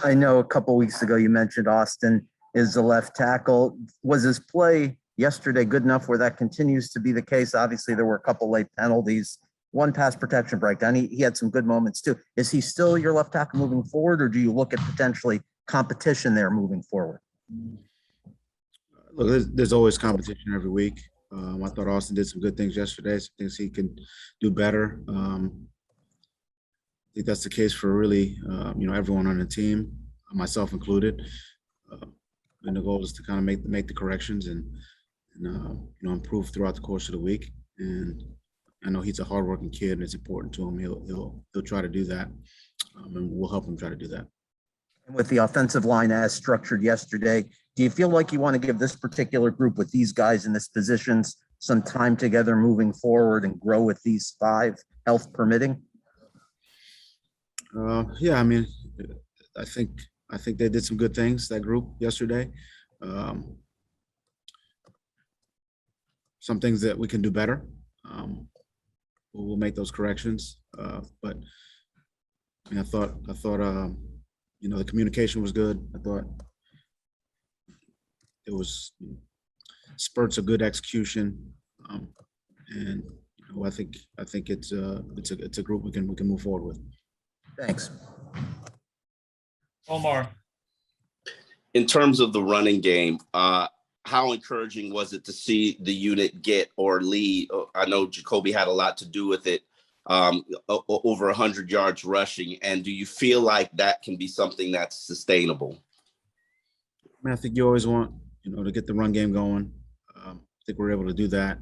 I know a couple weeks ago you mentioned Austin is the left tackle. Was his play yesterday good enough where that continues to be the case? Obviously, there were a couple late penalties, one pass protection breakdown. He had some good moments too. Is he still your left tackle moving forward, or do you look at potentially competition there moving forward? Look, there's always competition every week. I thought Austin did some good things yesterday, some things he can do better. I think that's the case for really, everyone on the team, myself included. And the goal is to kind of make the corrections and improve throughout the course of the week. And I know he's a hardworking kid, and it's important to him. He'll try to do that, and we'll help him try to do that. And with the offensive line as structured yesterday, do you feel like you want to give this particular group with these guys in this positions some time together moving forward and grow with these five, health permitting? Yeah, I mean, I think they did some good things, that group yesterday. Some things that we can do better. We'll make those corrections. But I thought the communication was good. I thought it was spurts of good execution, and I think it's a group we can move forward with. Thanks. Omar. In terms of the running game, how encouraging was it to see the unit get or lead? I know Jacoby had a lot to do with it, over 100 yards rushing. And do you feel like that can be something that's sustainable? I think you always want, to get the run game going. I think we're able to do that.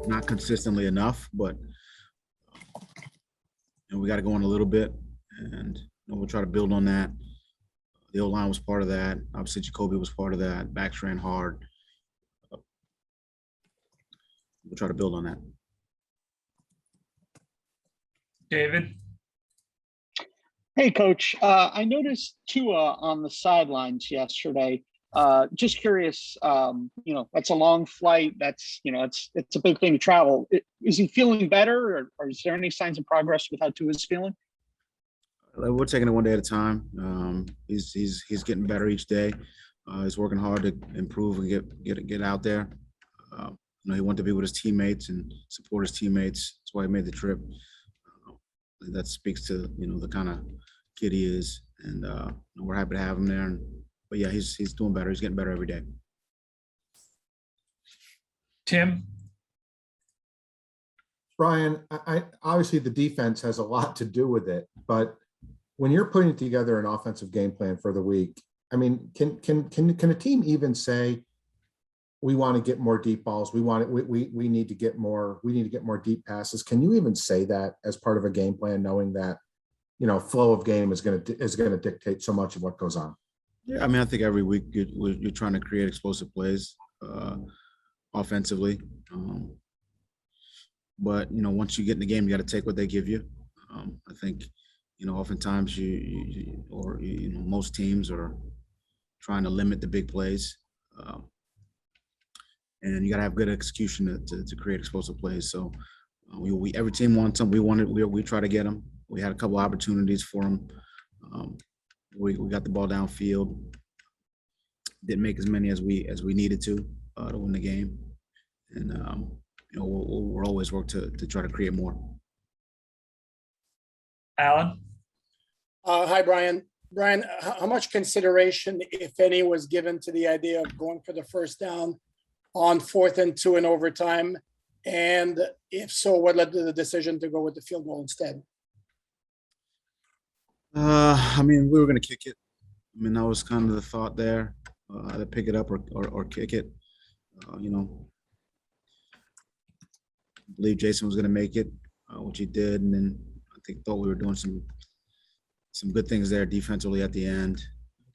Not consistently enough, but we got to go on a little bit, and we'll try to build on that. The O-line was part of that. Obviously, Jacoby was part of that. Backs ran hard. We'll try to build on that. David. Hey, Coach. I noticed Tua on the sidelines yesterday. Just curious, that's a long flight. That's, it's a big thing to travel. Is he feeling better, or is there any signs of progress with how Tua's feeling? We're taking it one day at a time. He's getting better each day. He's working hard to improve and get out there. He wanted to be with his teammates and support his teammates. That's why he made the trip. That speaks to the kind of kid he is, and we're happy to have him there. But yeah, he's doing better. He's getting better every day. Tim. Brian, I obviously the defense has a lot to do with it, but when you're putting together an offensive game plan for the week, I mean, can a team even say we want to get more deep balls? We need to get more. We need to get more deep passes. Can you even say that as part of a game plan, knowing that flow of game is going to dictate so much of what goes on? Yeah, I mean, I think every week you're trying to create explosive plays offensively. But once you get in the game, you got to take what they give you. I think oftentimes most teams are trying to limit the big plays, and you got to have good execution to create explosive plays. So every team wants them. We try to get them. We had a couple opportunities for them. We got the ball downfield. Didn't make as many as we needed to win the game, and we'll always work to try to create more. Alan. Hi, Brian. Brian, how much consideration, if any, was given to the idea of going for the first down on 4th and 2 in overtime? And if so, what led to the decision to go with the field goal instead? I mean, we were going to kick it. I mean, that was kind of the thought there, to pick it up or kick it. I believe Jason was going to make it, which he did, and then thought we were doing some good things there defensively at the end,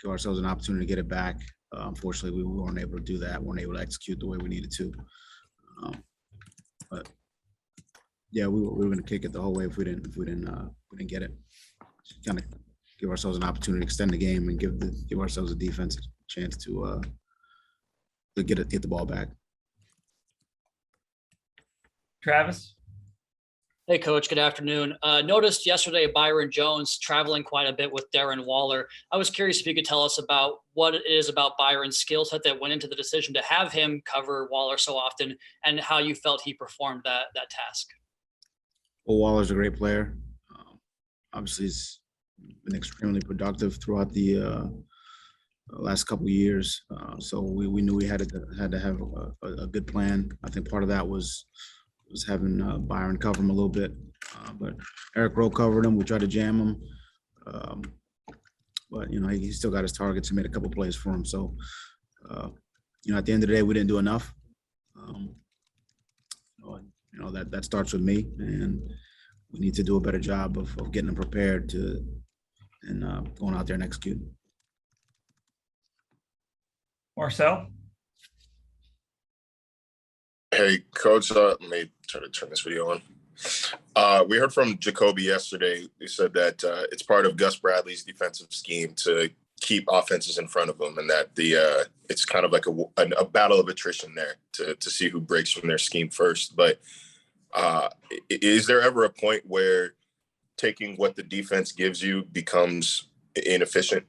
give ourselves an opportunity to get it back. Unfortunately, we weren't able to do that. weren't able to execute the way we needed to. But yeah, we were going to kick it the whole way if we didn't get it. Just kind of give ourselves an opportunity to extend the game and give ourselves a defense a chance to get the ball back. Travis. Hey, Coach. Good afternoon. Noticed yesterday Byron Jones traveling quite a bit with Darren Waller. I was curious if you could tell us about what it is about Byron's skill set that went into the decision to have him cover Waller so often, and how you felt he performed that task. Well, Waller's a great player. Obviously, he's been extremely productive throughout the last couple of years. So we knew we had to have a good plan. I think part of that was having Byron cover him a little bit, but Eric Rowe covered him. We tried to jam him, but you know he still got his targets and made a couple plays for him. So you know at the end of the day, we didn't do enough. You know that starts with me, and we need to do a better job of getting them prepared and going out there and executing. Marcel? Hey, Coach, let me try to turn this video on. We heard from Jacoby yesterday. He said that it's part of Gus Bradley's defensive scheme to keep offenses in front of him, and that it's kind of like a battle of attrition there to see who breaks from their scheme first. But is there ever a point where taking what the defense gives you becomes inefficient?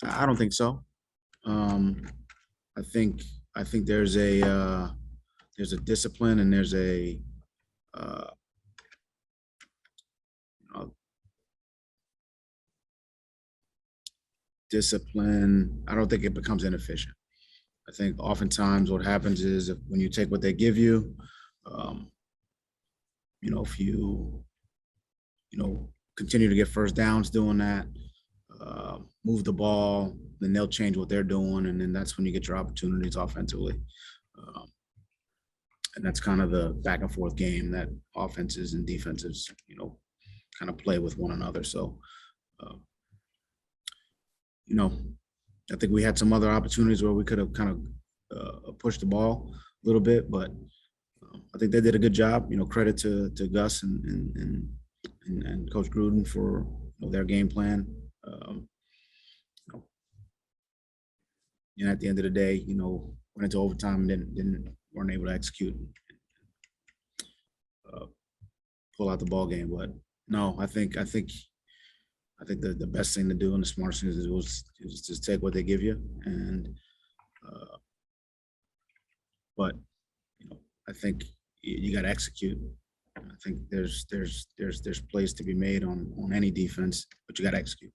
I don't think so. I think there's a discipline and there's a discipline. I don't think it becomes inefficient. I think oftentimes what happens is when you take what they give you, you know, if you continue to get first downs doing that, move the ball, then they'll change what they're doing, and then that's when you get your opportunities offensively. And that's kind of the back and forth game that offenses and defenses, you know, kind of play with one another. So, you know, I think we had some other opportunities where we could have kind of pushed the ball a little bit, but I think they did a good job. You know, credit to Gus and Coach Gruden for their game plan. And at the end of the day, you know, went into overtime and weren't able to execute, pull out the ball game. But no, I think the best thing to do and the smartest thing to do is just take what they give you. And but you know, I think you got to execute. I think there's plays to be made on any defense, but you got to execute.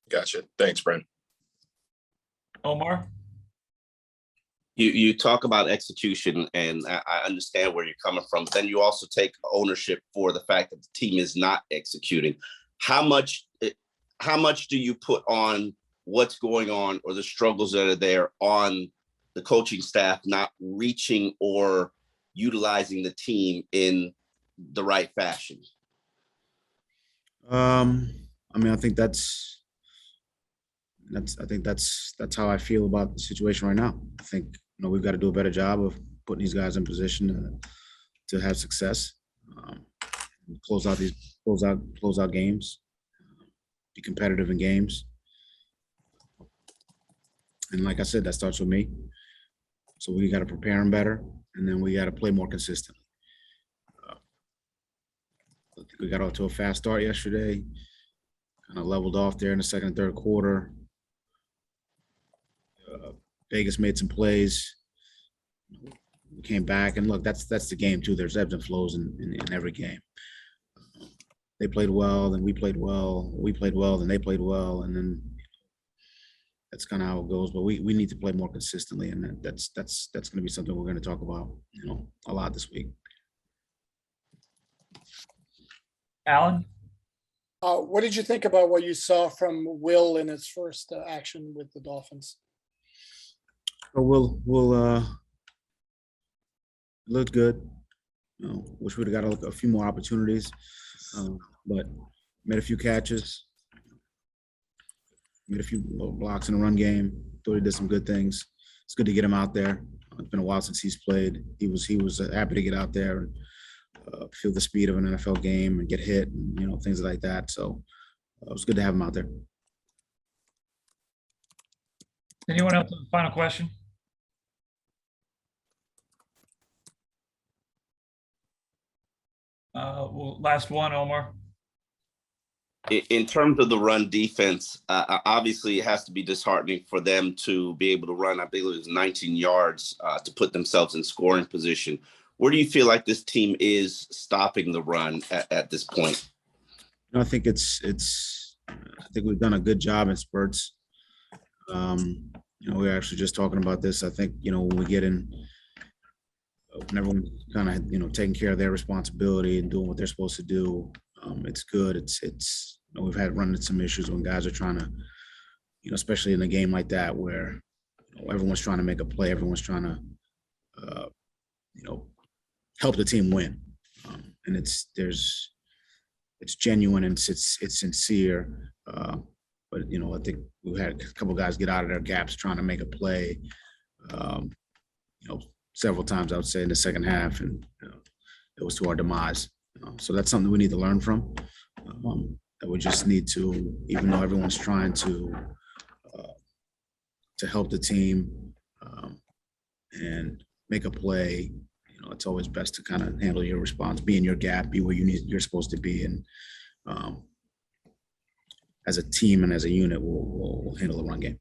Gotcha. Thanks, Brent. Omar? You talk about execution, and I understand where you're coming from. Then you also take ownership for the fact that the team is not executing. How much do you put on what's going on or the struggles that are there on the coaching staff not reaching or utilizing the team in the right fashion? I mean, I think that's how I feel about the situation right now. I think, you know, we've got to do a better job of putting these guys in position to have success, close out games, be competitive in games. And like I said, that starts with me. So we got to prepare them better, and then we got to play more consistently. I think we got off to a fast start yesterday, kind of leveled off there in the second and third quarter. Vegas made some plays. We came back, and look, that's the game too. There's ebbs and flows in every game. They played well, then we played well. We played well, then they played well, and then that's kind of how it goes. But we need to play more consistently, and that's going to be something we're going to talk about, you know, a lot this week. Alan? What did you think about what you saw from Will in his first action with the Dolphins? So we'll looked good. You know, wish we'd have got a few more opportunities, but made a few catches, made a few blocks in the run game. Thought he did some good things. It's good to get him out there. It's been a while since he's played. He was happy to get out there and feel the speed of an NFL game and get hit and, you know, things like that. So it was good to have him out there. Anyone else have a final question? Last one, Omar. In terms of the run defense, obviously it has to be disheartening for them to be able to run, I think it was 19 yards to put themselves in scoring position. Where do you feel like this team is stopping the run at this point? I think I think we've done a good job in spurts. We're actually just talking about this. I think, when we get in, when everyone's kind of, taking care of their responsibility and doing what they're supposed to do, it's good. We've had running some issues when guys are trying to, especially in a game like that where everyone's trying to make a play, everyone's trying to, help the team win, and it's genuine and it's sincere. But I think we've had a couple guys get out of their gaps trying to make a play, several times I would say in the second half, and it was to our demise. So that's something we need to learn from. That we just need to, even though everyone's trying to help the team and make a play, it's always best to kind of handle your response, be in your gap, be where you're supposed to be, and as a team and as a unit, we'll handle the run game.